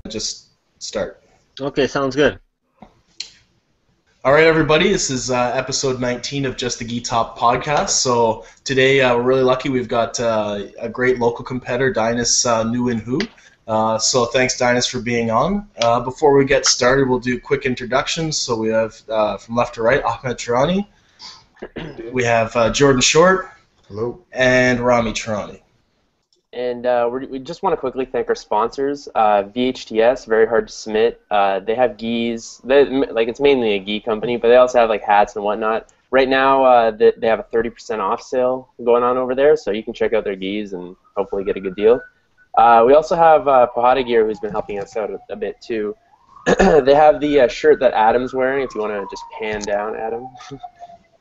just start. Okay, sounds good. All right, everybody, this is episode 19 of Just the Gi Top podcast. So today we're really lucky. We've got a great local competitor, Dainis Nguyen-Huu. So thanks, Dainis, for being on. Before we get started, we'll do quick introductions. So we have, from left to right, Ahmed Tirani. We have Jordan Short. Hello. And Rami Tirani. And we just want to quickly thank our sponsors. VHTS, very hard to submit. They have gis. It's mainly a gi company, but they also have like hats and whatnot. Right now, they have a 30% off sale going on over there, so you can check out their gis and hopefully get a good deal. We also have Pahada Gear, who's been helping us out a bit too. They have the shirt that Adam's wearing. If you want to just pan down, Adam.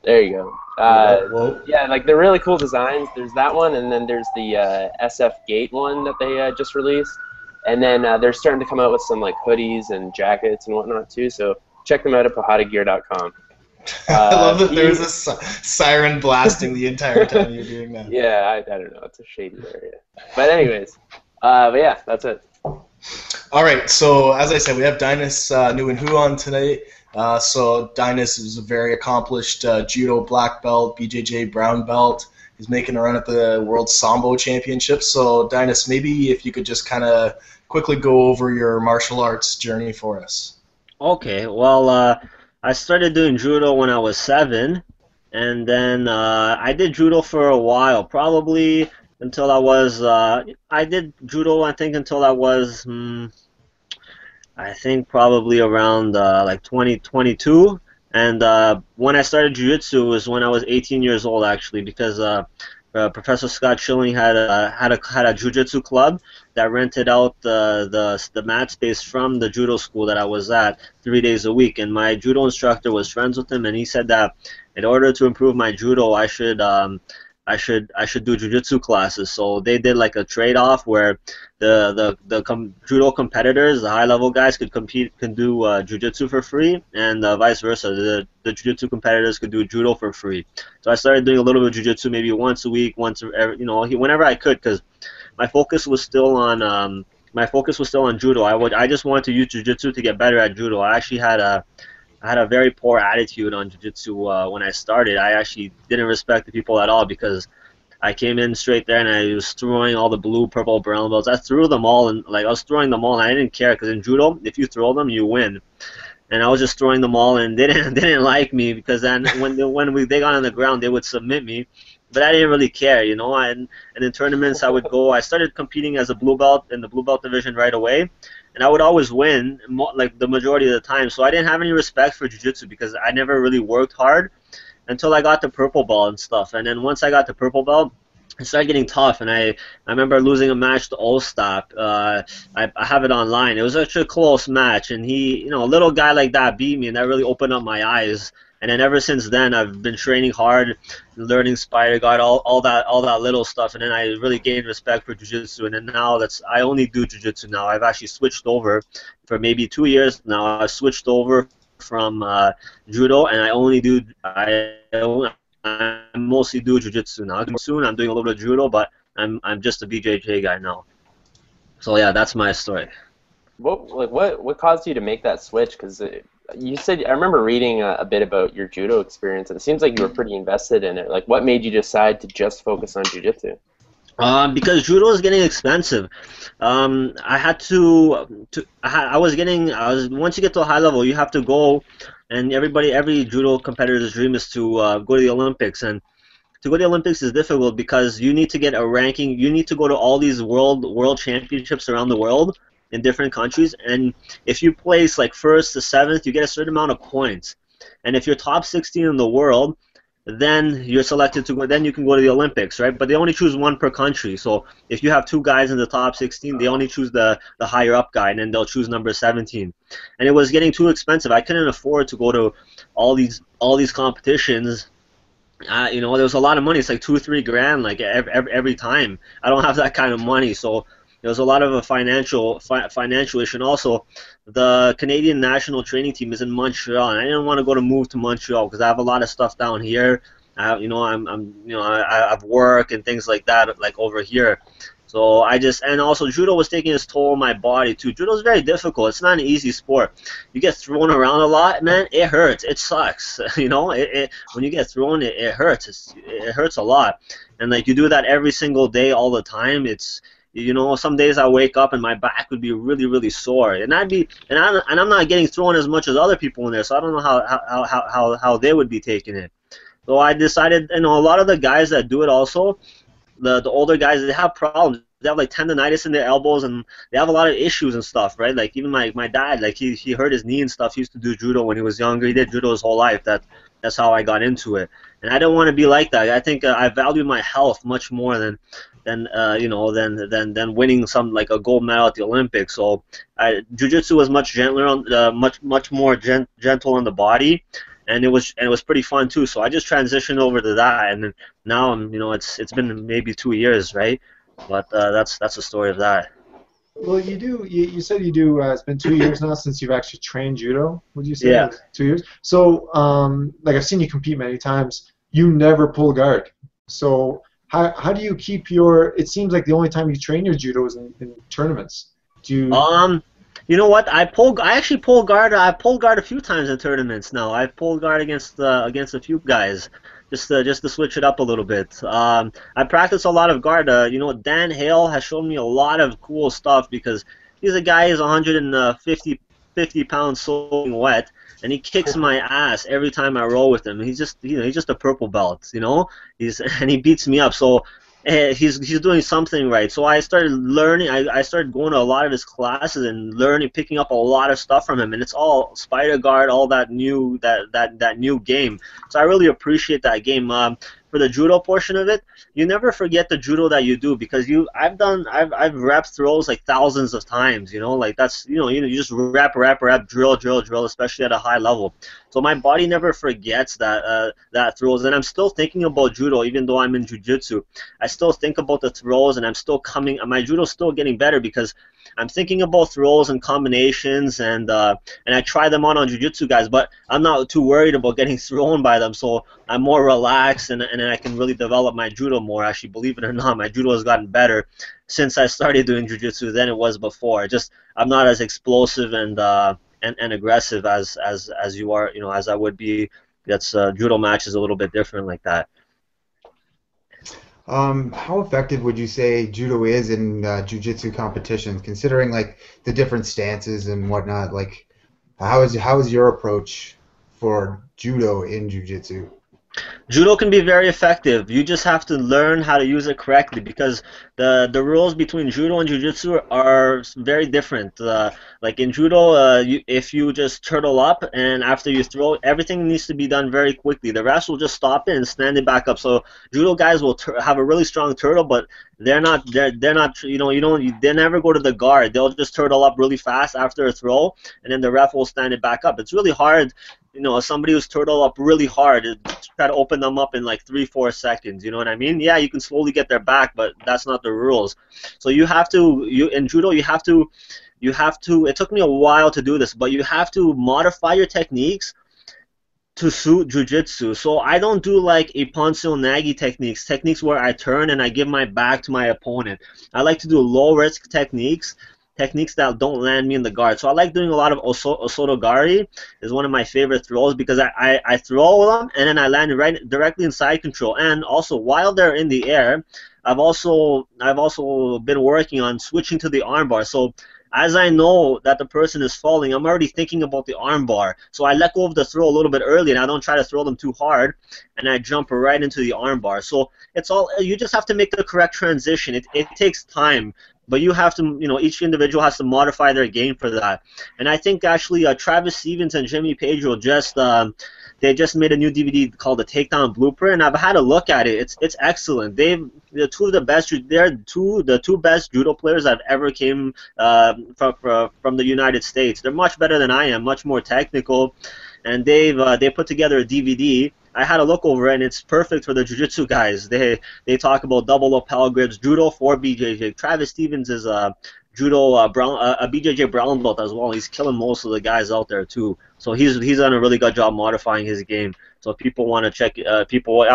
There you go. Yeah, like they're really cool designs. There's that one, and then there's the SF Gate one that they just released. And then they're starting to come out with some like hoodies and jackets and whatnot too. So check them out at pahadagear.com. I love that there's a siren blasting the entire time you're doing that. Yeah, I don't know. It's a shady area. But anyways, but yeah, that's it. All right, so as I said, we have Dainis Nguyen-Huu on today. So Dainis is a very accomplished Judo black belt, BJJ brown belt. He's making a run at the World Sambo Championships. So Dainis, maybe if you could just kind of quickly go over your martial arts journey for us. Okay, well, I started doing Judo when I was 7, and then I did Judo for a while, probably until I was, I did Judo, I think, until I was, I think probably around like 2022, and when I started Jiu-jitsu was when I was 18 years old, actually, because Professor Scott Schilling had a Jiu-jitsu club that rented out the mat space from the Judo school that I was at 3 days a week, and my Judo instructor was friends with him, and he said that in order to improve my Judo, I should do Jiu-jitsu classes. So they did like a trade-off where the Judo competitors, the high-level guys, could do Jiu-jitsu for free, and vice versa. The Jiu-jitsu competitors could do Judo for free. So I started doing a little bit of Jiu-jitsu, maybe once a week, whenever I could, because my focus was still on Judo. I just wanted to use Jiu-jitsu to get better at Judo. I actually had a very poor attitude on Jiu-Jitsu when I started. I actually didn't respect the people at all because I came in straight there and I was throwing all the blue, purple, brown belts. I threw them all, and I was throwing them all, and I didn't care because in Judo, if you throw them, you win. And I was just throwing them all, and they didn't like me because then when they got on the ground, they would submit me. But I didn't really care, and in tournaments I would go. I started competing as a blue belt in the blue belt division right away, and I would always win, like the majority of the time. So I didn't have any respect for Jiu-Jitsu because I never really worked hard until I got the purple belt and stuff. And then once I got the purple belt, it started getting tough, and I remember losing a match to Ostap. I have it online. It was actually a close match, and he, a little guy like that beat me, and that really opened up my eyes. And then ever since then, I've been training hard, learning Spider Guard, all that little stuff, and then I really gained respect for Jiu-Jitsu. And then now I only do Jiu-Jitsu now. I've actually switched over for maybe 2 years now. I've switched over from Judo, and I mostly do Jiu-Jitsu now. Soon I'm doing a little bit of Judo, but I'm just a BJJ guy now. So yeah, that's my story. What caused you to make that switch? Because you said, I remember reading a bit about your Judo experience, and it seems like you were pretty invested in it. Like, what made you decide to just focus on Jiu-Jitsu? Because Judo is getting expensive. I had once you get to a high level, you have to go, and every Judo competitor's dream is to go to the Olympics, and to go to the Olympics is difficult because you need to get a ranking. You need to go to all these world championships around the world in different countries, and if you place like 1st to 7th, you get a certain amount of points. And if you're top 16 in the world, then you're selected to go. Then you can go to the Olympics, right? But they only choose one per country. So if you have 2 guys in the top 16, they only choose the higher up guy, and then they'll choose number 17. And it was getting too expensive. I couldn't afford to go to all these competitions. There was a lot of money. It's like $2-3 grand, like every time. I don't have that kind of money, so there was a lot of a financial issue. And also, the Canadian national training team is in Montreal, and I didn't want to move to Montreal because I have a lot of stuff down here. I have work and things like that, like over here. So and also judo was taking its toll on my body too. Judo is very difficult. It's not an easy sport. You get thrown around a lot, man. It hurts. It sucks. You know, when you get thrown, it hurts. It hurts a lot. And like you do that every single day, all the time. It's, you know, some days I wake up and my back would be really, really sore, and I'm not getting thrown as much as other people in there, so I don't know how they would be taking it. So I decided, you know, a lot of the guys that do it also, the older guys, they have problems. They have like tendonitis in their elbows, and they have a lot of issues and stuff, right? Like even my dad, like he hurt his knee and stuff. He used to do judo when he was younger. He did judo his whole life. That's how I got into it, and I don't want to be like that. I think I value my health much more than you know, than winning some like a gold medal at the Olympics. So jiu-jitsu was much gentler, much more gentle on the body, and it was pretty fun too. So I just transitioned over to that, and now I'm, you know, it's been maybe 2 years, right? But that's the story of that. Well, you said you do. It's been 2 years now since you've actually trained judo. Would you say? Yeah. 2 years. So, like I've seen you compete many times. You never pull guard. So how do you keep your? It seems like the only time you train your judo is in tournaments. Do you? You know what? I actually pull guard. I pulled guard a few times in tournaments now. I've pulled guard against a few guys, just to switch it up a little bit. I practice a lot of guard. You know, Dan Hale has shown me a lot of cool stuff because he's a guy who's 150 pounds soaking wet, and he kicks my ass every time I roll with him. He's just a purple belt, you know. And he beats me up. So he's doing something right. So I started learning. I started going to a lot of his classes and learning, picking up a lot of stuff from him. And it's all spider guard, all that new new game. So I really appreciate that game. For the judo portion of it, you never forget the judo that you do because I've repped throws like thousands of times. You know, like that's you just rep, drill, especially at a high level. So my body never forgets that throws, and I'm still thinking about judo even though I'm in jiu-jitsu. I still think about the throws, and I'm still my judo's still getting better because I'm thinking about throws and combinations, and I try them on jiu-jitsu guys, but I'm not too worried about getting thrown by them, so I'm more relaxed, and I can really develop my judo more. Actually, believe it or not, my judo has gotten better since I started doing jiu-jitsu than it was before. Just I'm not as explosive and aggressive as you are, you know, as I would be. That's judo match is a little bit different like that. How effective would you say judo is in jiu-jitsu competitions, considering like the different stances and whatnot? Like, how is your approach for judo in jiu-jitsu? Judo can be very effective. You just have to learn how to use it correctly because the rules between judo and jiu-jitsu are very different. Like in judo, if you just turtle up and after you throw, everything needs to be done very quickly. The refs will just stop it and stand it back up. So judo guys will have a really strong turtle, but they're not they never go to the guard. They'll just turtle up really fast after a throw, and then the ref will stand it back up. It's really hard. You know, somebody who's turtle up really hard, try to open them up in like 3-4 seconds. You know what I mean? Yeah, you can slowly get their back, but that's not the rules. So you have to, in judo, you have to. It took me a while to do this, but you have to modify your techniques to suit jiu-jitsu. So I don't do like Ippon-seo nagi techniques where I turn and I give my back to my opponent. I like to do low-risk techniques that don't land me in the guard. So I like doing a lot of osotogari is one of my favorite throws because I throw them and then I land right directly in side control. And also while they're in the air, I've also been working on switching to the armbar. So as I know that the person is falling, I'm already thinking about the armbar. So I let go of the throw a little bit early and I don't try to throw them too hard and I jump right into the armbar. So it's all, you just have to make the correct transition. It takes time. But you have to, you know, each individual has to modify their game for that. And I think actually Travis Stevens and Jimmy Pedro they just made a new DVD called The Takedown Blueprint, and I've had a look at it. It's excellent. They're the two best judo players that ever came from the United States. They're much better than I am, much more technical, and they put together a DVD. I had a look over it, and it's perfect for the jiu-jitsu guys. They talk about double lapel grips, judo for BJJ. Travis Stevens is a judo a BJJ brown belt as well. He's killing most of the guys out there too. So he's done a really good job modifying his game. So if people want to check, I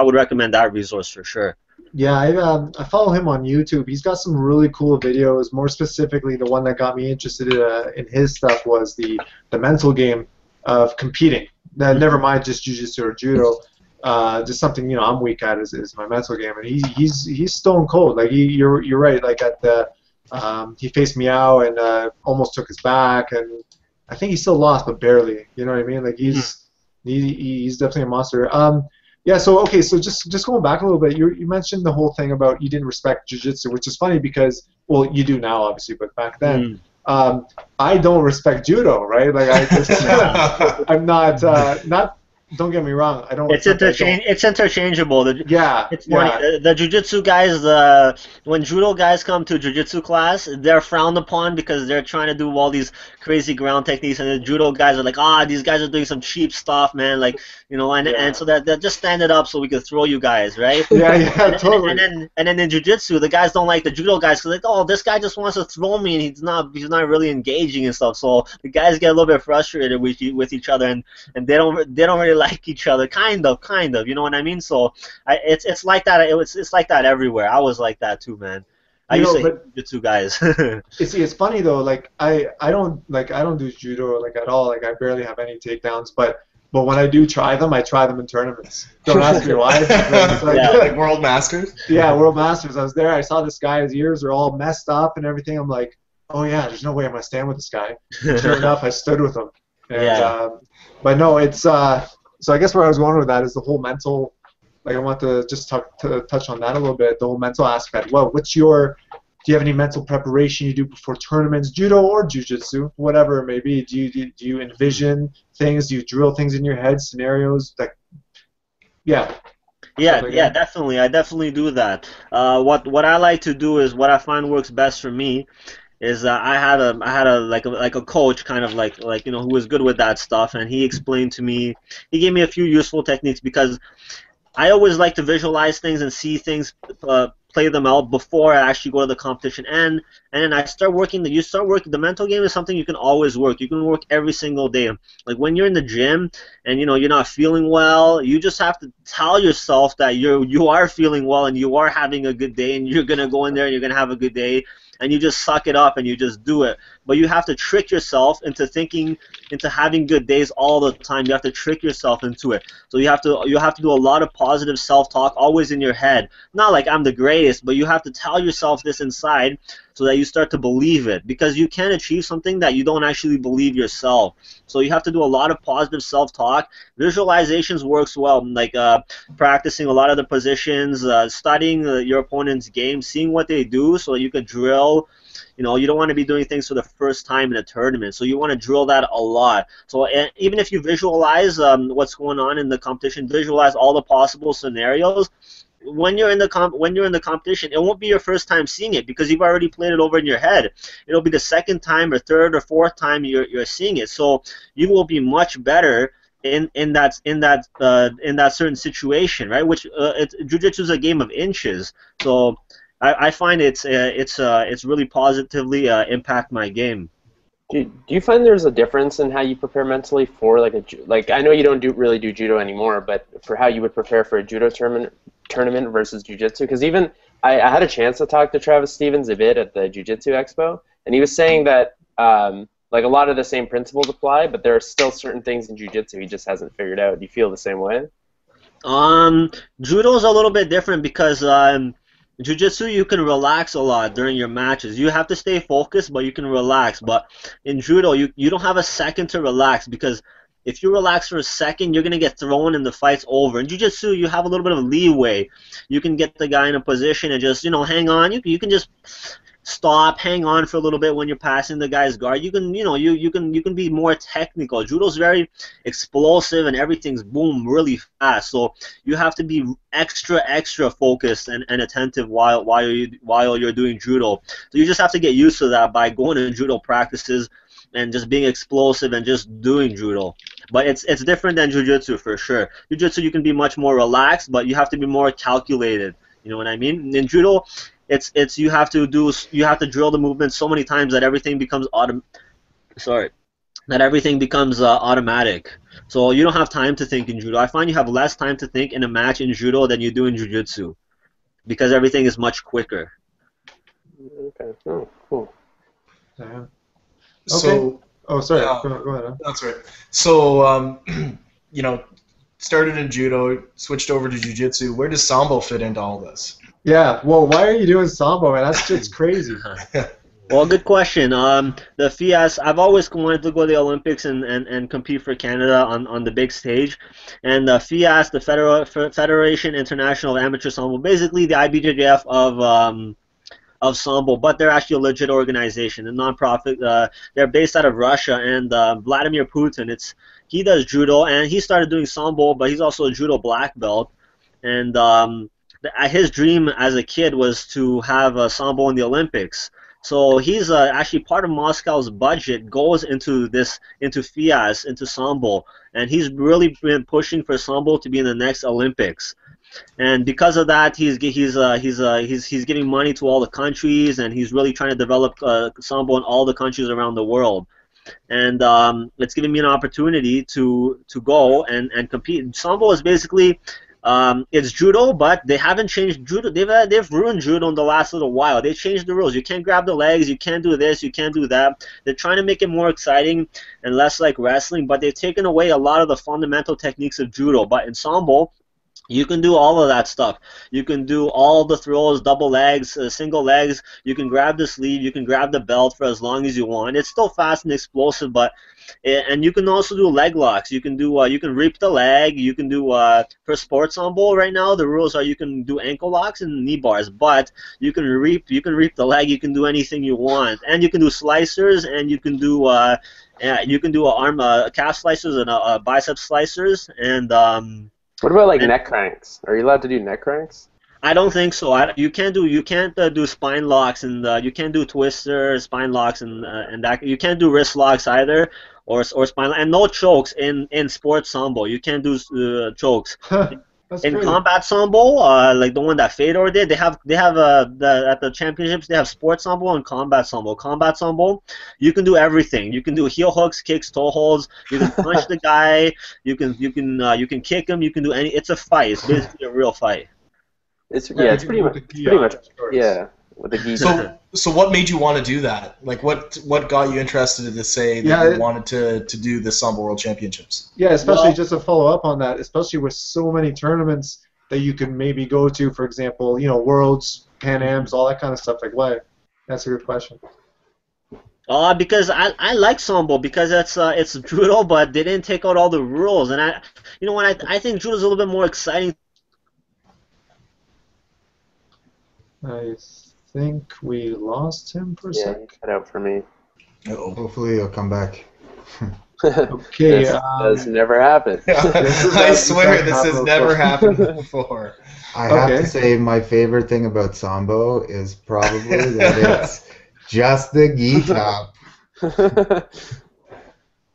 would recommend that resource for sure. Yeah, I follow him on YouTube. He's got some really cool videos. More specifically, the one that got me interested in his stuff was the mental game of competing. Never mind just jiu-jitsu or judo. Just something I'm weak at is my mental game, and he's stone cold. Like you're right. Like at the he faced Meow and almost took his back, and I think he still lost, but barely. You know what I mean? Like he's definitely a monster. Yeah, so okay, so just going back a little bit, you mentioned the whole thing about you didn't respect jiu-jitsu, which is funny because, well, you do now obviously, but back then, I don't respect judo, right? Like I just, I'm not. Don't get me wrong, I don't. It's It's interchangeable. Yeah, it's funny. yeah. The jiu-jitsu guys, when judo guys come to jiu-jitsu class, they're frowned upon because they're trying to do all these crazy ground techniques, and the judo guys are like, these guys are doing some cheap stuff, man. Like, and so they're just stand it up so we can throw you guys, right? Yeah, totally. And then in jiu-jitsu, the guys don't like the judo guys because like, this guy just wants to throw me, and he's not really engaging and stuff. So the guys get a little bit frustrated with each other, and they don't really like each other, kind of, you know what I mean? So it's like that. It's like that everywhere. I was like that too, man. I used to hate jiu-jitsu guys. It's funny though. Like I don't do judo like at all. Like I barely have any takedowns, but when I do try them, I try them in tournaments. Don't ask me why. Like World Masters. Yeah, World Masters. I was there. I saw this guy. His ears are all messed up and everything. I'm like, oh yeah, there's no way I'm gonna stand with this guy. Sure enough, I stood with him. And, but no, it's so I guess where I was going with that is the whole mental. Like I want to just touch on that a little bit, the whole mental aspect. Well, do you have any mental preparation you do before tournaments, judo or jiu-jitsu, whatever it may be? Do you envision things? Do you drill things in your head, scenarios? Yeah, definitely. I definitely do that. What I like to do is what I find works best for me is I had a coach kind of like who was good with that stuff, and he explained to me, he gave me a few useful techniques because I always like to visualize things and see things, play them out before I actually go to the competition, and then I start working. The mental game is something you can always work. You can work every single day. Like when you're in the gym and you're not feeling well, you just have to tell yourself that you are feeling well and you are having a good day, and you're gonna go in there and you're gonna have a good day. And you just suck it up and you just do it. But you have to trick yourself into having good days all the time. You have to trick yourself into it. So you have to do a lot of positive self-talk, always in your head. Not like I'm the greatest, but you have to tell yourself this inside so that you start to believe it. Because you can't achieve something that you don't actually believe yourself. So you have to do a lot of positive self-talk. Visualizations works well, like practicing a lot of the positions, studying your opponent's game, seeing what they do so you could drill. You don't want to be doing things for the first time in a tournament, so you want to drill that a lot. So even if you visualize what's going on in the competition, visualize all the possible scenarios. When you're in the competition, it won't be your first time seeing it because you've already played it over in your head. It'll be the second time or third or fourth time you're seeing it. So you will be much better in that certain situation, right? Which jiu-jitsu is a game of inches. So I find it's really positively impact my game. Do you find there's a difference in how you prepare mentally for like I know you don't really do judo anymore, but for how you would prepare for a judo tournament versus jiu-jitsu? Because even I had a chance to talk to Travis Stevens a bit at the Jiu-Jitsu Expo, and he was saying that like a lot of the same principles apply, but there are still certain things in jiu-jitsu he just hasn't figured out. Do you feel the same way? Judo is a little bit different because Jiu-jitsu, you can relax a lot during your matches. You have to stay focused, but you can relax. But in Judo, you don't have a second to relax because if you relax for a second, you're going to get thrown and the fight's over. In Jiu-jitsu, you have a little bit of leeway. You can get the guy in a position and just, hang on. You can just stop, hang on for a little bit when you're passing the guy's guard. You can, you can be more technical. Judo's very explosive and everything's boom really fast. So you have to be extra focused and attentive while you're doing judo. So you just have to get used to that by going to judo practices and just being explosive and just doing judo. But it's different than jiu-jitsu for sure. Jiu-jitsu you can be much more relaxed, but you have to be more calculated. You know what I mean? In judo, it's you have to drill the movement so many times that everything becomes automatic. So you don't have time to think in judo. I find you have less time to think in a match in judo than you do in jiu-jitsu. because everything is much quicker. Okay. Oh, cool. Yeah. So, Okay. Oh, sorry. Yeah. Go ahead. That's right. So, you know, started in judo, switched over to jiu-jitsu. Where does sambo fit into all this? Yeah. Well, why are you doing sambo, man? That's just crazy. Well, good question. The FIAS, I've always wanted to go to the Olympics and compete for Canada on the big stage. And the FIAS, the Federation International of Amateur Sambo, basically the IBJJF of Sambo, but they're actually a legit organization, a nonprofit. They're based out of Russia, and Vladimir Putin, he does judo, and he started doing Sambo, but he's also a judo black belt. And his dream as a kid was to have Sambo in the Olympics. So he's actually part of Moscow's budget goes into FIAS, into Sambo, and he's really been pushing for Sambo to be in the next Olympics. And because of that, he's giving money to all the countries, and he's really trying to develop Sambo in all the countries around the world. And it's giving me an opportunity to go and compete. Sambo is basically it's judo, but they haven't changed judo. They've ruined judo in the last little while. They changed the rules. You can't grab the legs. You can't do this. You can't do that. They're trying to make it more exciting and less like wrestling, but they've taken away a lot of the fundamental techniques of judo. But in Sambo, you can do all of that stuff. You can do all the throws, double legs, single legs. You can grab the sleeve. You can grab the belt for as long as you want. It's still fast and explosive, and you can also do leg locks. You can do you can reap the leg. You can do for sports Sambo right now. The rules are you can do ankle locks and knee bars, but you can reap the leg. You can do anything you want, and you can do slicers, and you can do arm calf slicers and bicep slicers, and What about like neck cranks? Are you allowed to do neck cranks? I don't think so. You can't do spine locks, and you can't do twisters, spine locks, and that you can't do wrist locks either, or spine, and no chokes in sports Sambo. You can't do chokes. That's In crazy. combat Sambo, like the one that Fedor did, they have at the championships they have sports Sambo and combat Sambo. Combat Sambo, you can do everything. You can do heel hooks, kicks, toe holds. You can punch the guy. You can kick him. You can do any. It's a fight. It's basically a real fight. It's Yeah, it's you pretty can much put the it's gi pretty on, much of course. yeah with the gi. So what made you want to do that? Like, what got you interested to say that Yeah, you wanted to do the Sambo World Championships? Yeah, especially Well- just to follow up on that, especially with so many tournaments that you can maybe go to, for example, Worlds, Pan Ams, all that kind of stuff. Like, why? That's a good question. Because I like Sambo because it's judo, but they didn't take out all the rules, and I think judo is a little bit more exciting. I think we lost him for a Yeah, sec. he cut out for me. Uh-oh. Hopefully he'll come back. Okay. This does never happen. I swear this has never happened before. I have Okay. to say my favorite thing about Sambo is probably that it's just the gi top.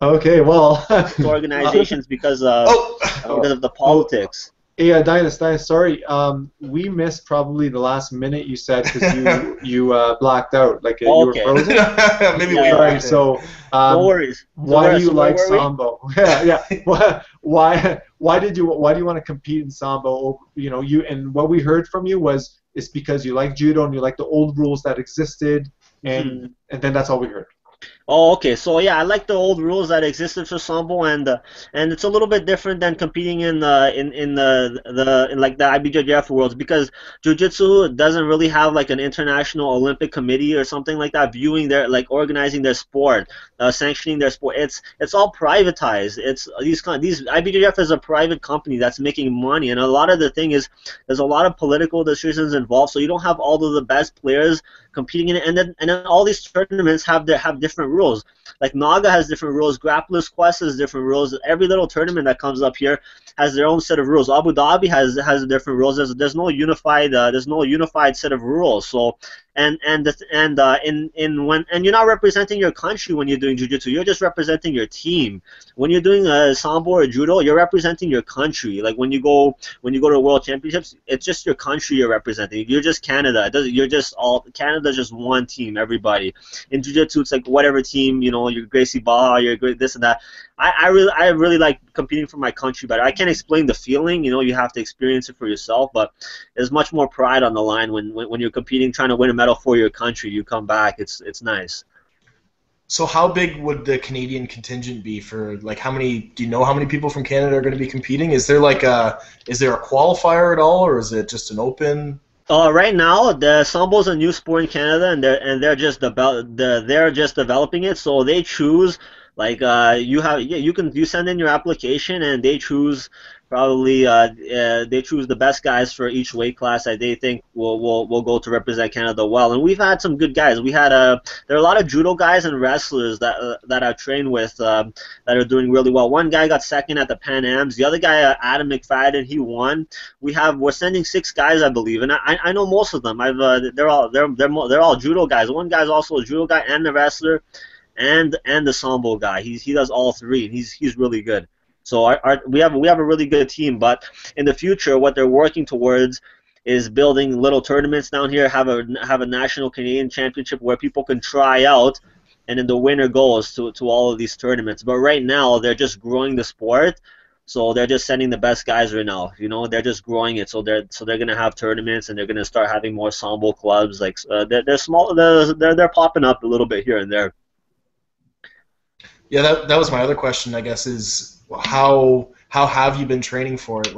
Okay, well. Organizations because Oh, of the politics. Yeah, Dainis, sorry. We missed probably the last minute you said because you blacked out, like you were Okay. frozen. maybe Yeah, we Sorry. are. So, No worries. why do you So where like were we? Sambo? Yeah. Why do you want to compete in Sambo? And what we heard from you was it's because you like judo and you like the old rules that existed, and then that's all we heard. Oh, okay. So yeah, I like the old rules that existed for Sambo, and it's a little bit different than competing in like the IBJJF worlds because Jiu-Jitsu doesn't really have like an international Olympic committee or something like that viewing organizing their sport, sanctioning their sport. It's all privatized. It's these IBJJF is a private company that's making money, and a lot of the thing is there's a lot of political decisions involved. So you don't have all of the best players competing in it, and then all these tournaments have different rules. Like NAGA has different rules, Grapplers Quest has different rules. Every little tournament that comes up here has their own set of rules. Abu Dhabi has different rules. There's no unified set of rules. So and you're not representing your country when you're doing jiu-jitsu. You're just representing your team. When you're doing Sambo or judo, you're representing your country. Like when you go to World Championships, it's just your country you're representing. You're just Canada. Canada's just one team, everybody. In jiu-jitsu, it's like whatever team, you're Gracie Barra, you're this and that. I really like competing for my country better. I can't explain the feeling, you know, you have to experience it for yourself, but there's much more pride on the line when you're competing, trying to win a medal for your country. You come back, it's nice. So how big would the Canadian contingent be for, like, how many, do you know how many people from Canada are going to be competing? Is there is there a qualifier at all, or is it just an open? Right now, the sambo is a new sport in Canada, and they're just developing it. So they choose, like, you send in your application, and they choose they choose the best guys for each weight class that they think will go to represent Canada well. And we've had some good guys. There are a lot of judo guys and wrestlers that I've trained with that are doing really well. One guy got second at the Pan Ams. The other guy, Adam McFadden, he won. We're sending 6 guys, I believe, and I know most of them. They're all judo guys. One guy's also a judo guy and the wrestler, and the sambo guy. He does all 3, and he's really good. So we have a really good team. But in the future, what they're working towards is building little tournaments down here. Have a national Canadian championship where people can try out, and then the winner goes to all of these tournaments. But right now, they're just growing the sport. So they're just sending the best guys right now. You know, they're just growing it. So they're gonna have tournaments, and they're gonna start having more sambo clubs. Like they're small. They're popping up a little bit here and there. Yeah, that was my other question, I guess, is how have you been training for it?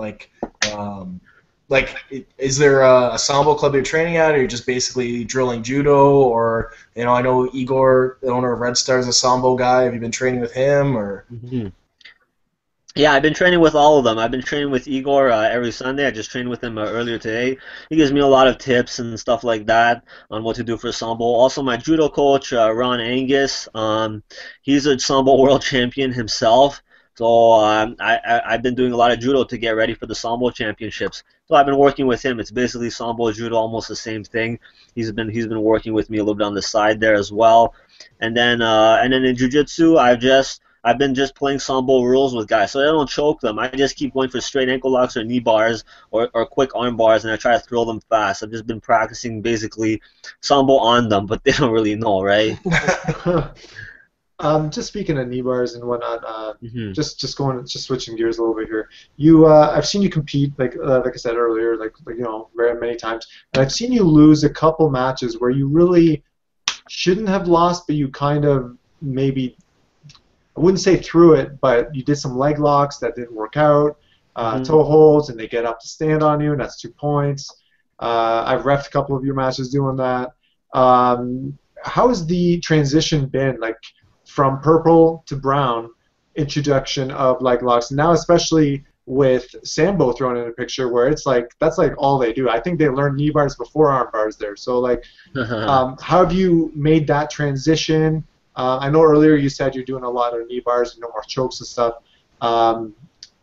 Is there a sambo club you're training at, or you're just basically drilling judo? Or, you know, I know Igor, the owner of Red Star, is a sambo guy. Have you been training with him, or? Mm-hmm. Yeah, I've been training with all of them. I've been training with Igor every Sunday. I just trained with him earlier today. He gives me a lot of tips and stuff like that on what to do for sambo. Also, my judo coach, Ron Angus, he's a sambo world champion himself. So I've been doing a lot of judo to get ready for the Sambo Championships. So I've been working with him. It's basically Sambo judo, almost the same thing. He's been working with me a little bit on the side there as well. And then in Jiu-Jitsu, I've been just playing Sambo rules with guys, so I don't choke them. I just keep going for straight ankle locks or knee bars or quick arm bars, and I try to throw them fast. I've just been practicing basically Sambo on them, but they don't really know, right? Just speaking of knee bars and whatnot, Mm-hmm. just switching gears a little bit here. I've seen you compete, like I said earlier, like you know, very many times, and I've seen you lose a couple matches where you really shouldn't have lost, but you kind of maybe, I wouldn't say threw it, but you did some leg locks that didn't work out, toe holds, and they get up to stand on you, and that's 2 points. I've reffed a couple of your matches doing that. How has the transition been, like, from purple to brown introduction of leg locks, now especially with Sambo thrown in a picture where it's like that's like all they do. I think they learned knee bars before arm bars there. So like, how have you made that transition? I know earlier you said you're doing a lot of knee bars, no more chokes and stuff.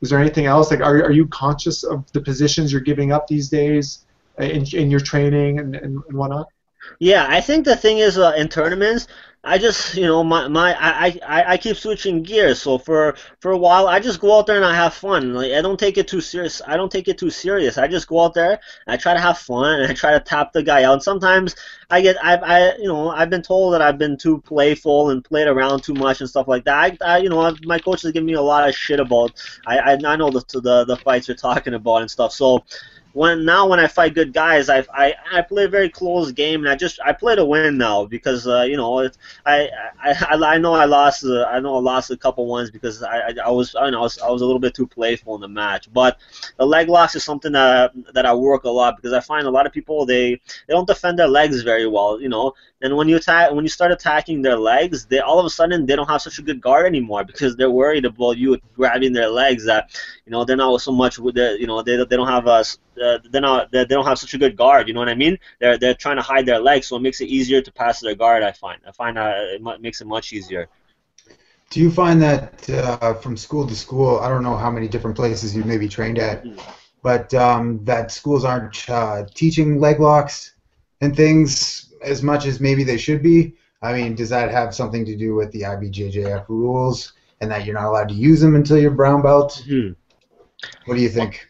Is there anything else? Like, are you conscious of the positions you're giving up these days in your training and whatnot? Yeah, I think the thing is in tournaments, I just, you know, I keep switching gears. So for a while, I just go out there and I have fun. Like, I don't take it too serious. I just go out there, I try to have fun, and I try to tap the guy out. And sometimes I've been told that I've been too playful and played around too much and stuff like that. My coach has given me a lot of shit about. I know the fights you're talking about and stuff. So. When I fight good guys, I play a very close game, and I play to win now because I know I lost a couple ones because I was a little bit too playful in the match. But the leg locks is something that I work a lot because I find a lot of people they don't defend their legs very well, you know. And when you start attacking their legs, they all of a sudden they don't have such a good guard anymore because they're worried about you grabbing their legs that they're not so much with they don't have they don't have such a good guard. You know what I mean? They're trying to hide their legs, so it makes it easier to pass their guard. I find it makes it much easier. Do you find that from school to school? I don't know how many different places you may be trained at, but that schools aren't teaching leg locks and things as much as maybe they should be. I mean, does that have something to do with the IBJJF rules and that you're not allowed to use them until you're brown belt? What do you think?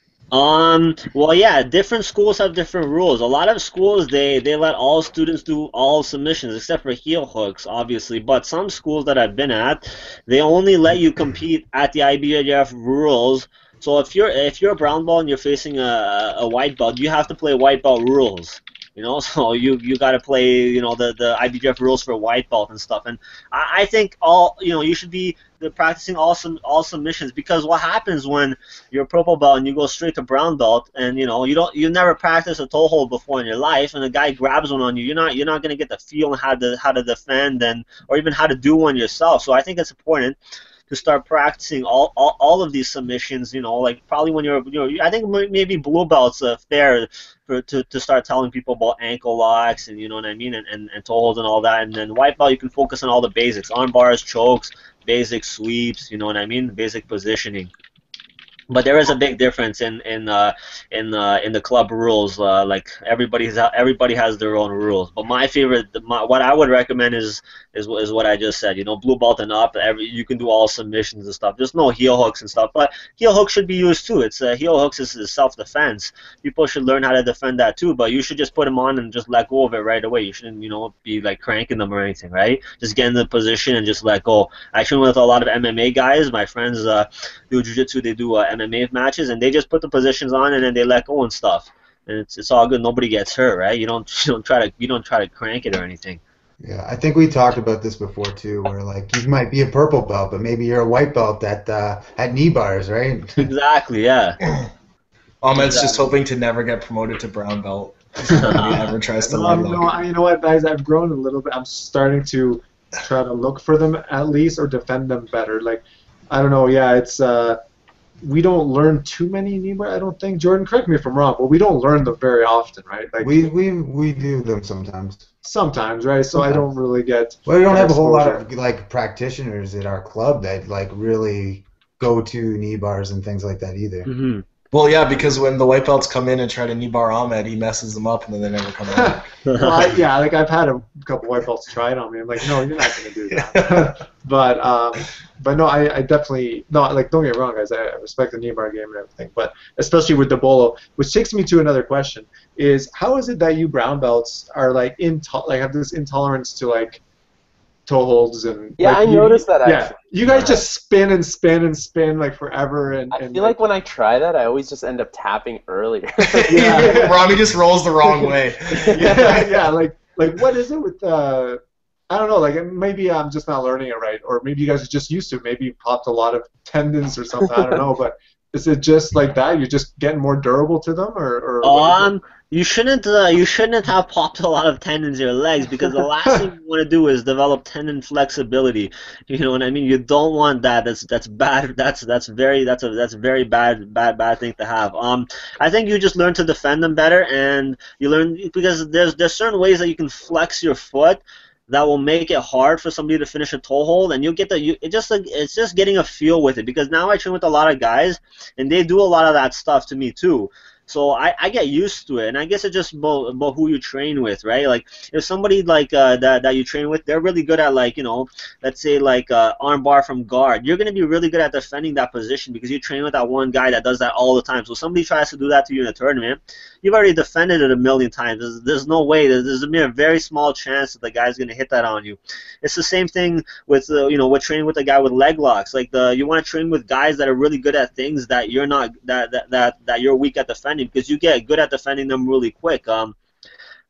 Well, yeah, different schools have different rules. A lot of schools they let all students do all submissions except for heel hooks, obviously. But some schools that I've been at, they only let you compete at the IBJJF rules. So if you're a brown belt and you're facing a white belt, you have to play white belt rules. So you got to play the IBJJF rules for white belt and stuff. And I think you should be practicing all submissions, because what happens when you're a purple belt and you go straight to brown belt and you never practice a toe hold before in your life, and a guy grabs one on you, you're not gonna get the feel on how to defend or even how to do one yourself. So I think it's important to start practicing all of these submissions. Like probably when I think maybe blue belts fair to start telling people about ankle locks and what I mean, and toe holds and all that. And then white belt, you can focus on all the basics: arm bars, chokes, basic sweeps, what I mean, basic positioning. But there is a big difference in the club rules. Like everybody has their own rules. But my favorite, what I would recommend is what I just said. Blue belt and up. You can do all submissions and stuff. There's no heel hooks and stuff, but heel hooks should be used too. It's heel hooks is self-defense. People should learn how to defend that too. But you should just put them on and just let go of it right away. You shouldn't be like cranking them or anything, right? Just get in the position and just let go. I train with a lot of MMA guys. My friends do jiu-jitsu. They do MMA matches, and they just put the positions on and then they let go and stuff, and it's all good. Nobody gets hurt, right? You don't try to crank it or anything. Yeah, I think we talked about this before too, where like you might be a purple belt, but maybe you're a white belt at knee bars, right? Exactly, yeah. Ahmed's just hoping to never get promoted to brown belt. He never tries to leg lock. You know what, guys? I've grown a little bit. I'm starting to try to look for them at least, or defend them better. Like, I don't know. Yeah, it's we don't learn too many knee bars, I don't think. Jordan, correct me if I'm wrong, but we don't learn them very often, right? Like we do them sometimes. Sometimes, right? So I don't really get. Well, we don't have a whole lot of like practitioners at our club that like really go to knee bars and things like that either. Mm-hmm. Well, yeah, because when the white belts come in and try to knee bar Ahmed, he messes them up and then they never come out. Well, I've had a couple white belts try it on me. I'm like, no, you're not going to do that. But no, I definitely like. Don't get me wrong, guys. I respect the knee bar game and everything, but especially with the bolo, which takes me to another question: is how is it that you brown belts are like have this intolerance to like toe holds and I noticed that. Actually. You guys just spin and spin and spin like forever, and I feel like when I try that, I always just end up tapping earlier. Ronnie just rolls the wrong way. Like what is it with I don't know, like maybe I'm just not learning it right, or maybe you guys are just used to it. Maybe you popped a lot of tendons or something. I don't know, but is it just like that? You're just getting more durable to them, or you shouldn't have popped a lot of tendons in your legs, because the last thing you want to do is develop tendon flexibility. You know what I mean? You don't want that. That's bad. That's a very bad thing to have. I think you just learn to defend them better, and you learn, because there's certain ways that you can flex your foot that will make it hard for somebody to finish a toe hold, and you'll get it's just getting a feel with it, because now I train with a lot of guys and they do a lot of that stuff to me too. So I get used to it, and I guess it's just about who you train with, right? Like if somebody like that you train with, they're really good at like let's say like arm bar from guard, you're gonna be really good at defending that position because you train with that one guy that does that all the time. So if somebody tries to do that to you in a tournament, you've already defended it a million times. There's no way. There's a very small chance that the guy's gonna hit that on you. It's the same thing with with training with a guy with leg locks. Like you want to train with guys that are really good at things that you're not that you're weak at defending, because you get good at defending them really quick.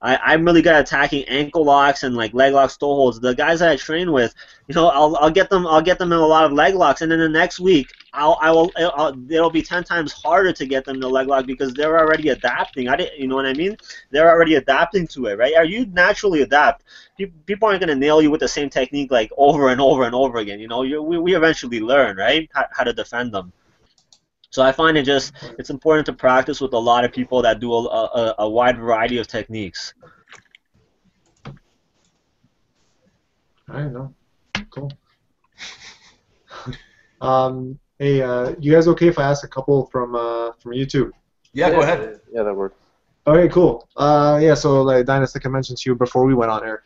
I'm really good at attacking ankle locks and like leg locks, toe holds. The guys that I train with, I'll get them in a lot of leg locks, and then the next week it'll be 10 times harder to get them to leg lock because they're already adapting. You know what I mean? They're already adapting to it, right? Are you naturally adapt? People aren't gonna nail you with the same technique like over and over and over again. We eventually learn, right? How to defend them. So I find it's important to practice with a lot of people that do a wide variety of techniques. I know. Cool. Hey, you guys okay if I ask a couple from YouTube? Yeah, go ahead. Yeah, that works. Okay, cool. So like Dainis, like I mentioned to you before we went on here,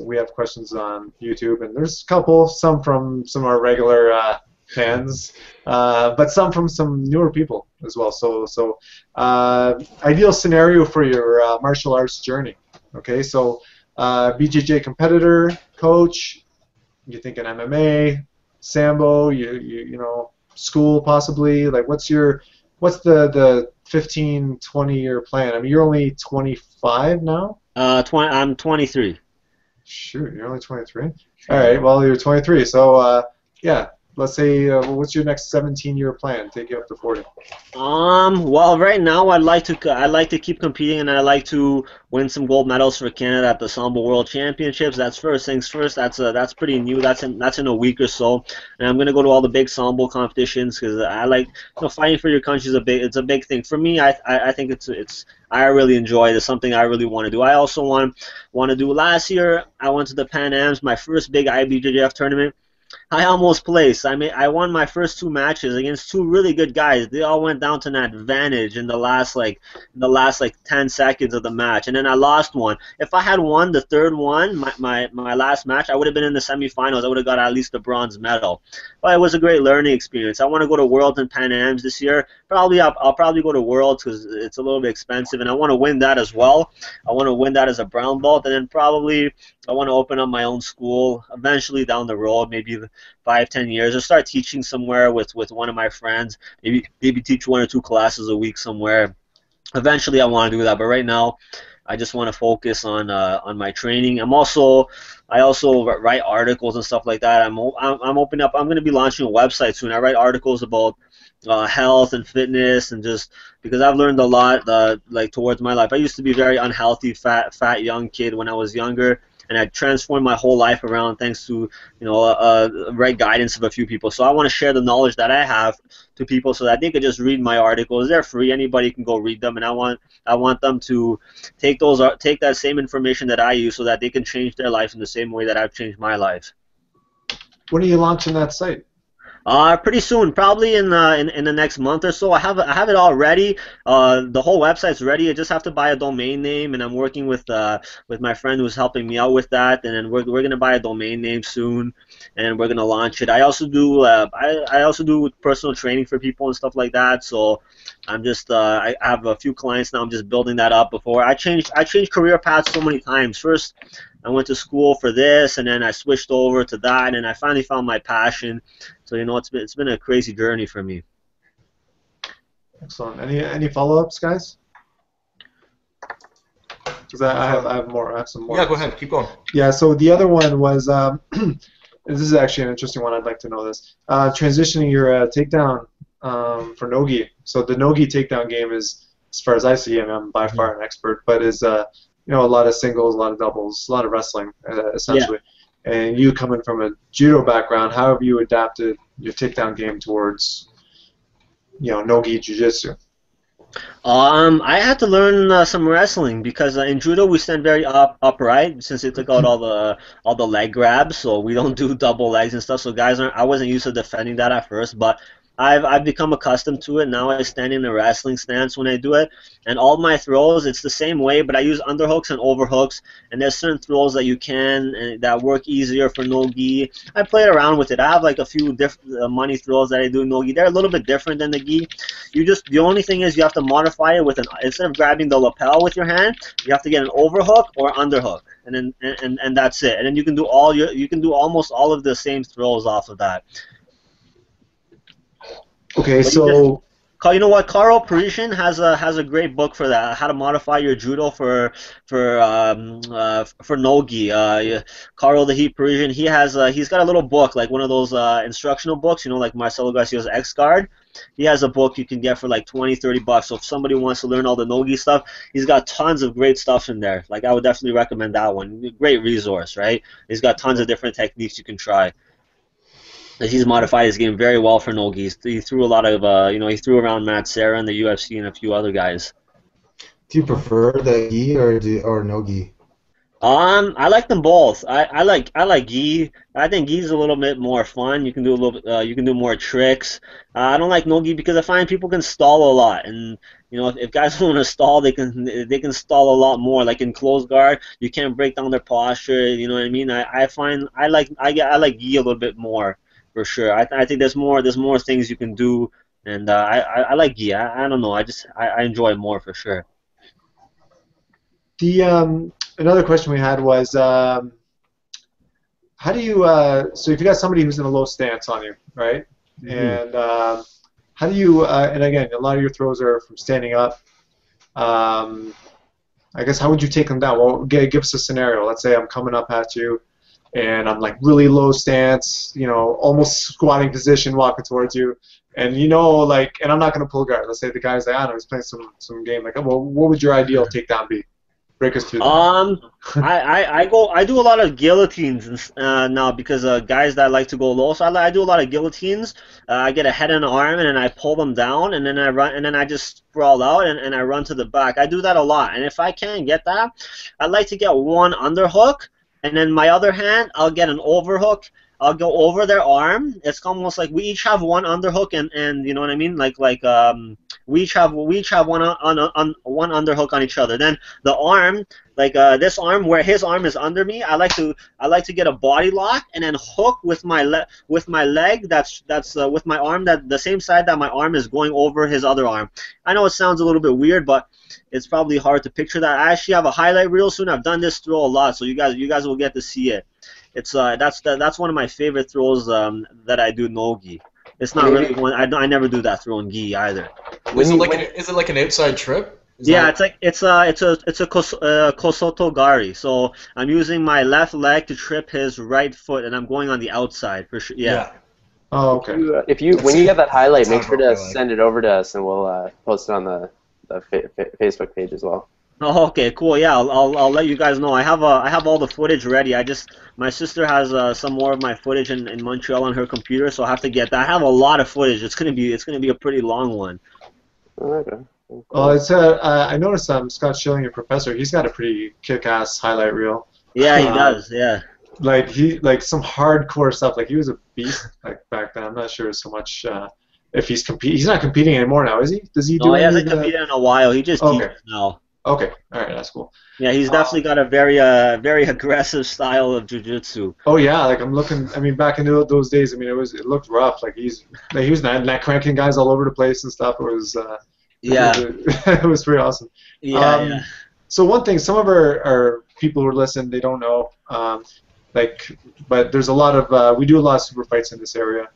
we have questions on YouTube, and there's a couple, some from some of our regular fans, but some from some newer people as well. So ideal scenario for your martial arts journey. Okay, so BJJ competitor, coach. You thinking MMA, Sambo? You know, school possibly. Like, what's the 15, 20-year plan? I mean, you're only 25 now. I'm 23. Shoot, you're only 23. All right, well, you're 23, so yeah, let's say, what's your next 17-year plan? Take you up to 40. Well, right now I'd like to keep competing, and I'd like to win some gold medals for Canada at the Sambo World Championships. That's first things first. That's pretty new. That's in a week or so, and I'm gonna go to all the big Sambo competitions because I like, fighting for your country is a big thing for me. I think I really enjoy it. It's something I really want to do. I also want to do. Last year I went to the Pan Ams, my first big IBJJF tournament. I almost placed. I mean, I won my first 2 matches against 2 really good guys. They all went down to an advantage in the last 10 seconds of the match, and then I lost one. If I had won the third one, my last match, I would have been in the semifinals. I would have got at least a bronze medal. But it was a great learning experience. I want to go to Worlds and Pan Ams this year. I'll probably go to Worlds because it's a little bit expensive, and I want to win that as well. I want to win that as a brown belt, and then probably I want to open up my own school eventually down the road, maybe 5-10 years, or start teaching somewhere with one of my friends. Maybe teach 1 or 2 classes a week somewhere. Eventually, I want to do that, but right now, I just want to focus on my training. I also write articles and stuff like that. I'm opening up. I'm going to be launching a website soon. I write articles about health and fitness, and just because I've learned a lot towards my life. I used to be a very unhealthy, fat young kid when I was younger, and I transformed my whole life around thanks to right guidance of a few people. So I want to share the knowledge that I have to people so that they could just read my articles. They're free. Anybody can go read them, and I want them to take that same information that I use so that they can change their life in the same way that I've changed my life. When are you launching that site? Pretty soon, probably in the next month or so. I have it all ready. The whole website's ready. I just have to buy a domain name, and I'm working with my friend who's helping me out with that. And then we're gonna buy a domain name soon, and we're gonna launch it. I also do personal training for people and stuff like that. So I'm just I have a few clients now. I'm just building that up. Before I changed career paths so many times. First, I went to school for this, and then I switched over to that, and I finally found my passion. So it's been a crazy journey for me. Excellent. Any follow-ups, guys? Because I have more. I have some more. Yeah, go ahead. Keep going. Yeah. So the other one was this is actually an interesting one. I'd like to know this. Transitioning your takedown for nogi. So the nogi takedown game is, as far as I see, I'm by far an expert, but is a lot of singles, a lot of doubles, a lot of wrestling, essentially. Yeah. And you coming from a judo background, how have you adapted your takedown game towards, nogi jiu-jitsu? I had to learn some wrestling because in judo we stand very upright since they took out all the leg grabs, so we don't do double legs and stuff. So I wasn't used to defending that at first, but I've become accustomed to it. Now I stand in a wrestling stance when I do it, and all my throws, it's the same way, but I use underhooks and overhooks, and there's certain throws that that work easier for no-gi. I played around with it. I have like a few different money throws that I do in no-gi. They're a little bit different than the gi. The only thing is you have to modify it with instead of grabbing the lapel with your hand, you have to get an overhook or underhook, and that's it. And then you can do almost all of the same throws off of that. Okay, so you know what? Carl Parisian has a great book for that. How to modify your judo for nogi. Carl the Heat Parisian. He's got a little book, like one of those instructional books. Like Marcelo Garcia's X Guard. He has a book you can get for like $20-30. So if somebody wants to learn all the nogi stuff, he's got tons of great stuff in there. Like I would definitely recommend that one. Great resource, right? He's got tons of different techniques you can try. He's modified his game very well for no-gi. He threw a lot of, he threw around Matt Serra in the UFC and a few other guys. Do you prefer the gi or no-gi? I like them both. I like gi. I think gi's a little bit more fun. You can do you can do more tricks. I don't like no-gi because I find people can stall a lot, and if guys want to stall, they can stall a lot more. Like in closed guard, you can't break down their posture. You know what I mean? I like gi a little bit more. for sure. I think there's more things you can do, and I like gi. I don't know. I enjoy it more for sure. The another question we had was how do you so if you got somebody who's in a low stance on you, right? And how do you and again, a lot of your throws are from standing up. I guess how would you take them down? Well, give us a scenario. Let's say I'm coming up at you, and I'm like really low stance, you know, almost squatting position, walking towards you, and you know, like, and I'm not gonna pull guard. Let's say the guy's like, I don't know, he's playing some game. Like, well, what would your ideal takedown be? Break us through that. I do a lot of guillotines now because guys that like to go low, so I do a lot of guillotines. I get a head and an arm, and then I pull them down, and then I run, and then I just sprawl out, and I run to the back. I do that a lot, and if I can't get that, I like to get one underhook, and then my other hand, I'll get an overhook. I'll go over their arm. It's almost like we each have one underhook, and you know what I mean, like we each have one one underhook on each other. Then the arm, like this arm where his arm is under me, I like to get a body lock and then hook with my leg that's with my arm that the same side that my arm is going over his other arm. I know it sounds a little bit weird, but it's probably hard to picture that. I actually have a highlight reel soon. I've done this throw a lot, so you guys will get to see it. It's that's one of my favorite throws that I do no gi. It's not really one. I never do that throw in gi either. Is it like an outside trip? Yeah, it's a kosoto gari. So I'm using my left leg to trip his right foot, and I'm going on the outside for sure. Yeah. Oh, okay. When you get that highlight, make sure to send it over to us, and we'll post it on the Facebook page as well. Oh, okay, cool. Yeah, I'll let you guys know. I have all the footage ready. My sister has some more of my footage in Montreal on her computer, so I have to get that. I have a lot of footage. It's gonna be a pretty long one. Okay. Cool. Well, it's I noticed Scott Schilling, your professor, he's got a pretty kick-ass highlight reel. Yeah, he does. Yeah. Like some hardcore stuff. Like he was a beast like back then. I'm not sure so much if he's not competing anymore now, is he? Does he do? No, he hasn't competed in a while. He just teaches now. Okay, all right, that's cool. Yeah, he's definitely got a very aggressive style of jiu-jitsu. Oh yeah, like I'm looking. I mean, back in those days, I mean, it looked rough. Like he was neck cranking guys all over the place and stuff. It was it was pretty awesome. Yeah. So one thing, some of our people who listen, they don't know, but there's a lot of we do a lot of super fights in this area.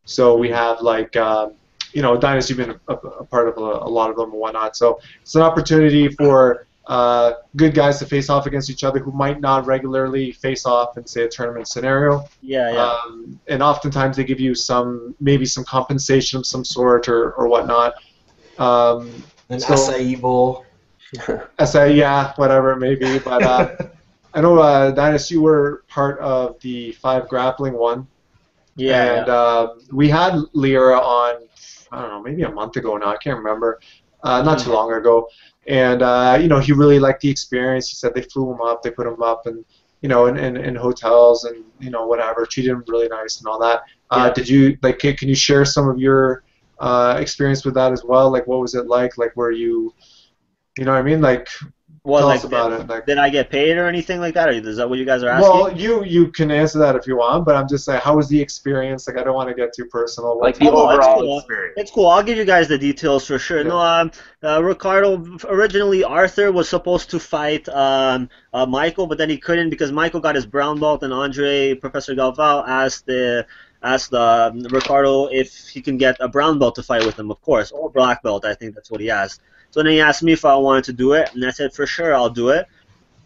So we have like. You know, Dainis, you've been a part of a lot of them and whatnot. So it's an opportunity for good guys to face off against each other who might not regularly face off in, say, a tournament scenario. Yeah. And oftentimes they give you maybe some compensation of some sort or whatnot. An acai bowl. Yeah, whatever it may be. But I know, Dainis, you were part of the 5 grappling one. Yeah. And we had Lyra on, I don't know, maybe a month ago now. I can't remember. Not too long ago. And, you know, he really liked the experience. He said they flew him up, they put him up and, you know, in hotels and, you know, whatever, treated him really nice and all that. Did you, like, can you share some of your experience with that as well? Like, what was it like? Like, were you know what I mean? Like, tell us about it. Like, did I get paid or anything like that? Or is that what you guys are asking? Well, you can answer that if you want, but I'm just saying, how was the experience? Like, I don't want to get too personal. Like the overall experience. It's cool. I'll give you guys the details for sure. Yeah. No, Ricardo, originally Arthur was supposed to fight Michael, but then he couldn't because Michael got his brown belt, and Professor Galval asked Ricardo if he can get a brown belt to fight with him, of course, or black belt. I think that's what he asked. So then he asked me if I wanted to do it, and I said for sure I'll do it.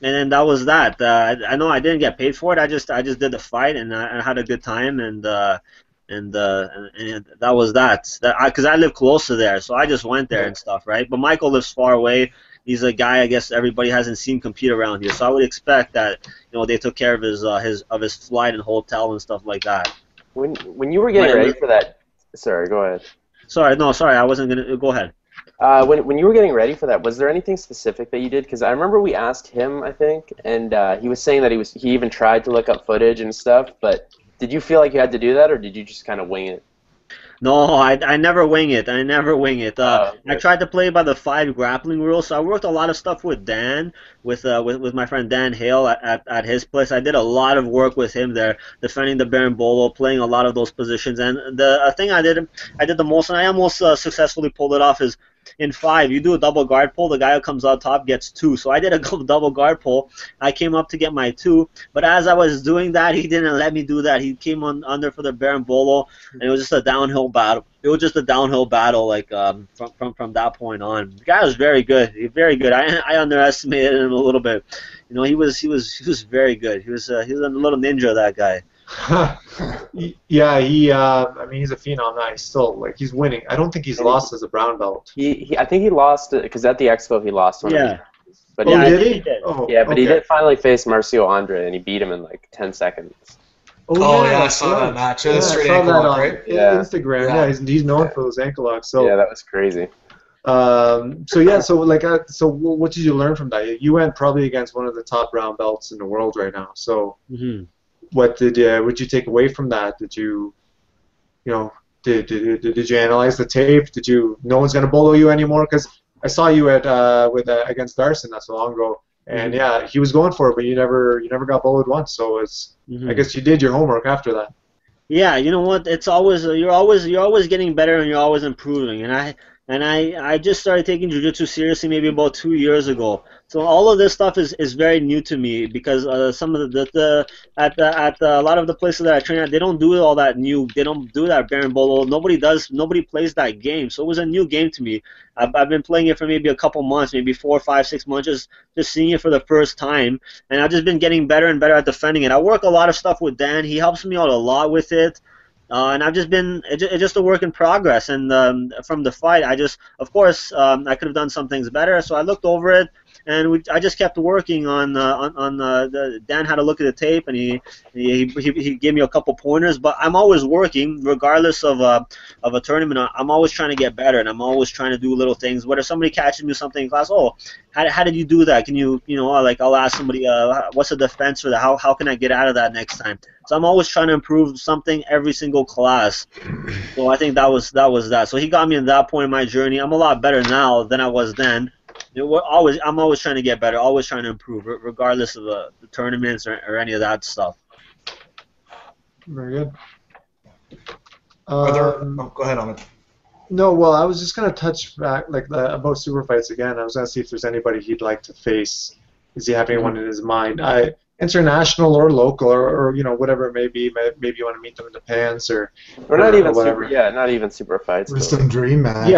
And then that was that. I know I didn't get paid for it. I just did the fight, and I had a good time, and that was that. Because I live close to there, so I just went there and stuff, right? But Michael lives far away. He's a guy I guess everybody hasn't seen compete around here, so I would expect that they took care of his flight and hotel and stuff like that. When you were getting ready for that, sorry, go ahead. Sorry, I wasn't gonna go ahead. When you were getting ready for that, was there anything specific that you did? Because I remember we asked him, I think, and he was saying that he even tried to look up footage and stuff. But did you feel like you had to do that, or did you just kind of wing it? No, I never wing it. I never wing it. Okay. I tried to play by the 5 grappling rule, so I worked a lot of stuff with Dan, with my friend Dan Hale at his place. I did a lot of work with him there, defending the Berimbolo, playing a lot of those positions. And the thing I did the most, and I almost successfully pulled it off, is in 5, you do a double guard pull, the guy who comes out top gets 2. So I did a double guard pull. I came up to get my 2, but as I was doing that, he didn't let me do that. He came under for the Berimbolo, and it was just a downhill battle. It was just a downhill battle, like from that point on. The guy was very good. Very good. I underestimated him a little bit. You know, he was very good. He was a little ninja, that guy. Yeah, I mean, he's a phenom now. He's still, like, he's winning. I don't think he's lost as a brown belt. I think he lost because at the Expo he lost one. Yeah. But Oh, Yeah, I did think he? he did. Oh, yeah, but he okay. did finally face Marcio Andre, and he beat him in like 10 seconds. Oh, yeah, I that's saw right. that match. Yeah, Yeah, I straight saw ankle that lock, on right? Yeah. Instagram. Yeah. Yeah, he's known Yeah. for those ankle locks. So, Yeah, that was crazy. so what did you learn from that? You went probably against one of the top brown belts in the world right now. So, Mm-hmm. what did you take away from that? Did you know, did you analyze the tape? No one's gonna bolo you anymore? Because I saw you at against Darson not so long ago, and yeah, he was going for it, but you never got boloed once. So I guess you did your homework after that. Yeah, you know what? It's always you're always getting better and you're always improving. And I just started taking jiu-jitsu seriously maybe about 2 years ago. So all of this stuff is very new to me because some of at a lot of the places that I train at, they don't do all that new. They don't do that berimbolo. Nobody plays that game. So it was a new game to me. I've been playing it for maybe a couple months, maybe 4, 5, 6 months, just seeing it for the first time, and I've just been getting better and better at defending it. I work a lot of stuff with Dan. He helps me out a lot with it. And I've just been, it's just a work in progress. And from the fight, of course, I could have done some things better. So I looked over it, and I just kept working on Dan had a look at the tape, and he gave me a couple pointers. But I'm always working, regardless of a tournament. I'm always trying to get better, and I'm always trying to do little things. Whether somebody catches me something in class, oh, how did you do that? Can you like I'll ask somebody, what's the defense for that? How can I get out of that next time? So I'm always trying to improve something every single class. So I think that was that. So he got me in that point in my journey. I'm a lot better now than I was then. I'm always trying to get better, always trying to improve, regardless of the tournaments or any of that stuff. Very good. Go ahead, Ahmed. No, well, I was just gonna touch back about super fights again. I was gonna see if there's anybody he'd like to face. Does he have anyone in his mind? International or local or whatever it may be. Maybe you want to meet them in the pants or not even whatever. not even super fights. Or some dream match.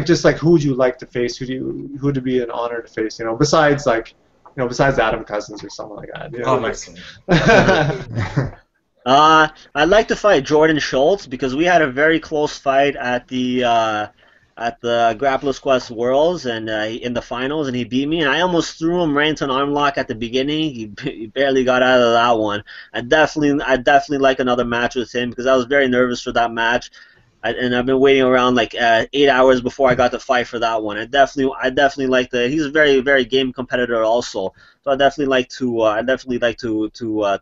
Just who would you like to face? Who would be an honor to face? Besides besides Adam Cousins or something like that. Oh, nice. I'd like to fight Jordan Schultz because we had a very close fight at the Grapplers Quest Worlds and in the finals, and he beat me. And I almost threw him right into an arm lock at the beginning. He barely got out of that one. I definitely like another match with him because I was very nervous for that match. And I've been waiting around like 8 hours before I got to fight for that one. I definitely like he's a very, very game competitor also. So I definitely like to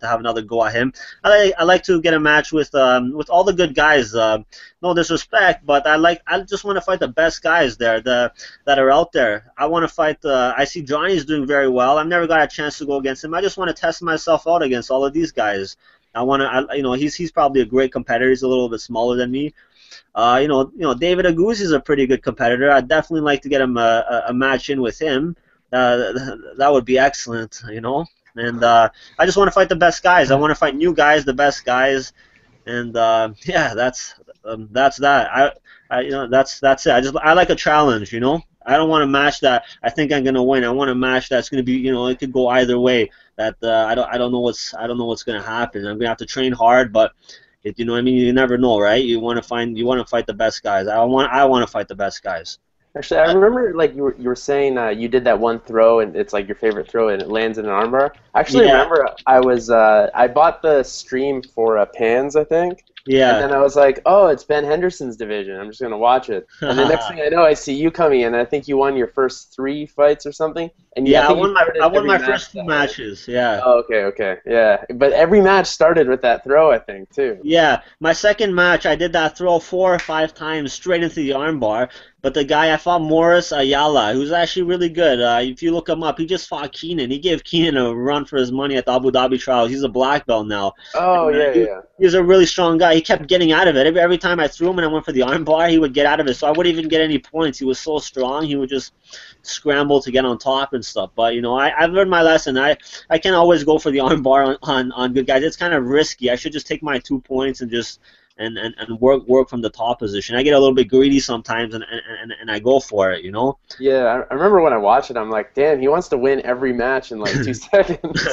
have another go at him. I like to get a match with all the good guys. No disrespect, but I just want to fight the best guys there that are out there. I want to fight. I see Johnny's doing very well. I've never got a chance to go against him. I just want to test myself out against all of these guys. He's probably a great competitor. He's a little bit smaller than me. David Aguzzi is a pretty good competitor. I'd definitely like to get him a match in with him. That would be excellent, And I just want to fight the best guys. I want to fight new guys, the best guys, and that's that. That's it. I like a challenge, I don't want a match that I think I'm gonna win. I want a match that's gonna be, it could go either way. That I don't know what's gonna happen. I'm gonna have to train hard, but. You never know, right? You want to fight the best guys. I want to fight the best guys. Actually, I remember like you were saying you did that one throw and it's like your favorite throw and it lands in an armbar. I actually remember I bought the stream for Pans, I think, Yeah. And then I was like, oh, it's Ben Henderson's division. I'm just going to watch it. And the next thing I know, I see you coming in, and I think you won your first 3 fights or something. And yeah, I Yeah, think you I started won every my match first 2 that way. matches. Yeah. Oh, okay. Yeah. But every match started with that throw, I think, too. Yeah, my second match, I did that throw 4 or 5 times straight into the armbar. But the guy I fought, Morris Ayala, who's actually really good. If you look him up, he just fought Keenan. He gave Keenan a run for his money at the Abu Dhabi trials. He's a black belt now. Oh, And yeah. he was a really strong guy. He kept getting out of it. Every time I threw him and I went for the armbar, he would get out of it. So I wouldn't even get any points. He was so strong. He would just scramble to get on top and stuff. But I've learned my lesson. I can't always go for the armbar on good guys. It's kind of risky. I should just take my 2 points and just and work from the top position. I get a little bit greedy sometimes and I go for it. Yeah, I remember when I watched it, I'm like, damn, he wants to win every match in like 2 seconds.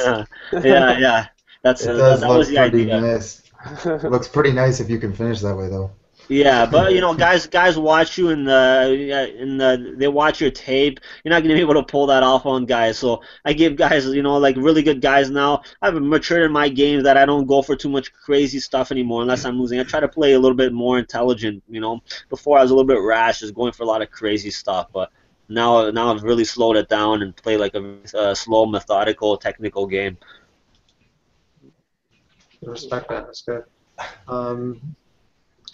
Yeah. It does That look was the pretty idea. nice. It looks pretty nice if you can finish that way, though. Yeah, but guys watch you they watch your tape. You're not gonna be able to pull that off on guys. So I give guys, like really good guys now. I've matured in my game that I don't go for too much crazy stuff anymore unless I'm losing. I try to play a little bit more intelligent. Before I was a little bit rash, just going for a lot of crazy stuff. But now I've really slowed it down and play like a slow, methodical, technical game. I respect that. That's good.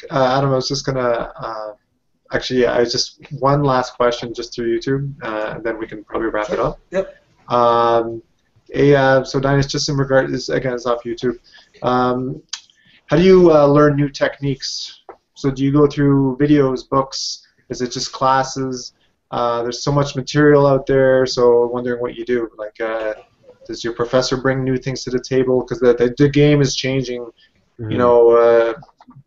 Adam, I was just gonna actually, I just one last question just through YouTube, and then we can probably wrap it up. Yep. So Dainis, just in regard, it's off YouTube. How do you learn new techniques? So do you go through videos, books? Is it just classes? There's so much material out there, so wondering what you do. Like, does your professor bring new things to the table? Because the game is changing,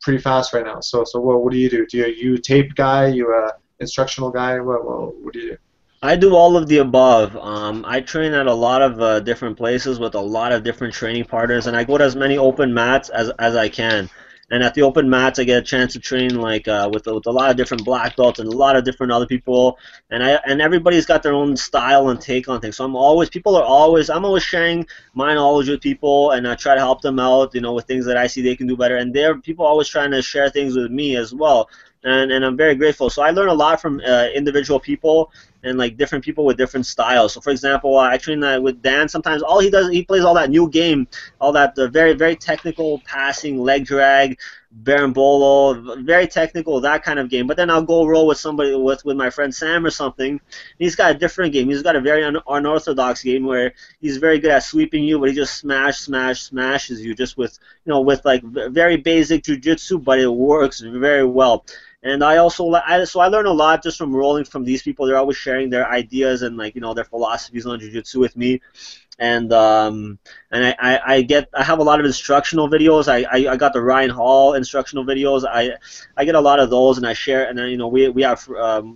pretty fast right now. So what do you do? Do you tape guy? You instructional guy? What do you do? I do all of the above. I train at a lot of different places with a lot of different training partners, and I go to as many open mats as I can. And at the open mats, I get a chance to train with a lot of different black belts and a lot of different other people. And everybody's got their own style and take on things. So I'm always sharing my knowledge with people, and I try to help them out, with things that I see they can do better. And people are always trying to share things with me as well. And I'm very grateful. So I learn a lot from individual people and like different people with different styles. So for example, I train with Dan. Sometimes all he does, he plays all that new game, all that very, very technical passing, leg drag, berimbolo, very technical, that kind of game. But then I'll go roll with somebody, with my friend Sam or something. He's got a different game. He's got a very unorthodox game where he's very good at sweeping you, but he just smashes you just with, with like very basic jiu-jitsu, but it works very well. And I learn a lot just from rolling from these people. They're always sharing their ideas and their philosophies on jiu-jitsu with me. And I have a lot of instructional videos. I got the Ryan Hall instructional videos. I get a lot of those, and I share. And then we have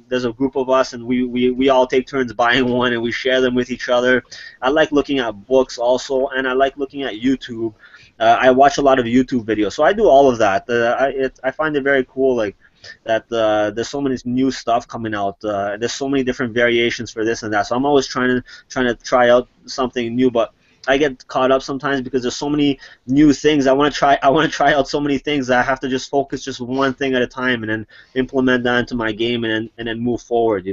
there's a group of us, and we all take turns buying one, and we share them with each other. I like looking at books also, and I like looking at YouTube. I watch a lot of YouTube videos, so I do all of that. I find it very cool, that there's so many new stuff coming out. There's so many different variations for this and that. So I'm always trying to try out something new, but I get caught up sometimes because there's so many new things. I want to try out so many things that I have to just focus just one thing at a time and then implement that into my game and then move forward.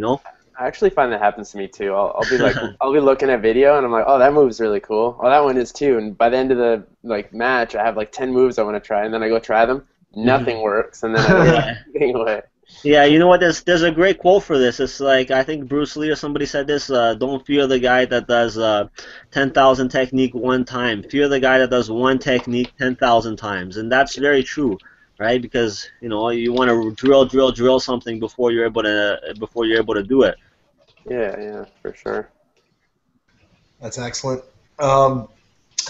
I actually find that happens to me too. I'll be like, I'll be looking at video and I'm like, oh, that move's really cool. Oh, that one is too. And by the end of the match, I have 10 moves I want to try, and then I go try them. Nothing works, and then I go anyway. Yeah, you know what? There's a great quote for this. It's like, I think Bruce Lee or somebody said this. Don't fear the guy that does 10,000 technique one time. Fear the guy that does one technique 10,000 times, and that's very true, right? Because you want to drill something before you're able to do it. Yeah, for sure. That's excellent.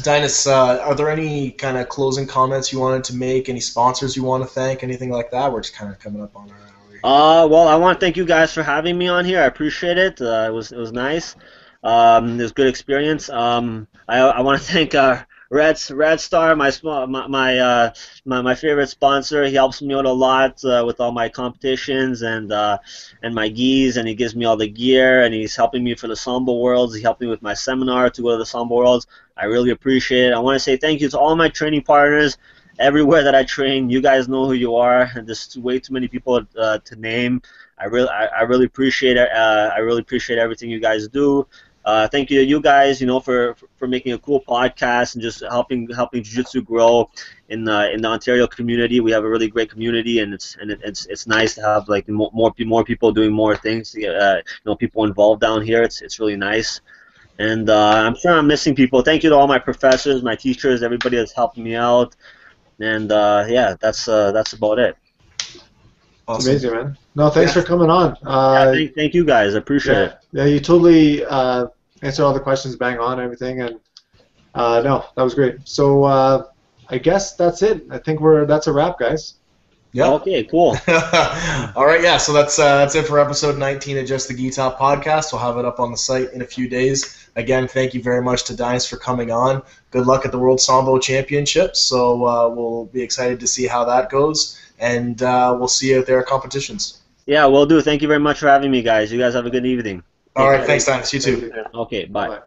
Dainis, are there any kind of closing comments you wanted to make? Any sponsors you want to thank? Anything like that? We're just kind of coming up on our hour. Well, I want to thank you guys for having me on here. I appreciate it. It was nice. It was a good experience. I want to thank Red Star, my favorite sponsor. He helps me out a lot with all my competitions and my gis, and he gives me all the gear, and he's helping me for the Sambo Worlds. He helped me with my seminar to go to the Sambo Worlds. I really appreciate it. I want to say thank you to all my training partners everywhere that I train. You guys know who you are, and there's way too many people to name. I really appreciate it. I really appreciate everything you guys do. Thank you to you guys, for making a cool podcast and just helping jiu-jitsu grow in the Ontario community. We have a really great community, and it's nice to have like more people doing more things. People involved down here. It's really nice. And I'm sure I'm missing people. Thank you to all my professors, my teachers, everybody that's helping me out. And yeah, that's about it. Awesome. It's amazing, man. No, thanks for coming on. Thank you guys. I appreciate it. Yeah, you totally answered all the questions, bang on everything, and no, that was great. So I guess that's it. I think that's a wrap, guys. Yeah. Okay, cool. All right, yeah, so that's it for episode 19 of Just the Gi Top podcast. We'll have it up on the site in a few days. Again, thank you very much to Dainis for coming on. Good luck at the Wolrd Sambo Championships. So we'll be excited to see how that goes, and we'll see you at their competitions. Yeah, will do. Thank you very much for having me, guys. You guys have a good evening. All right, thanks, Dainis. You too. Okay, bye.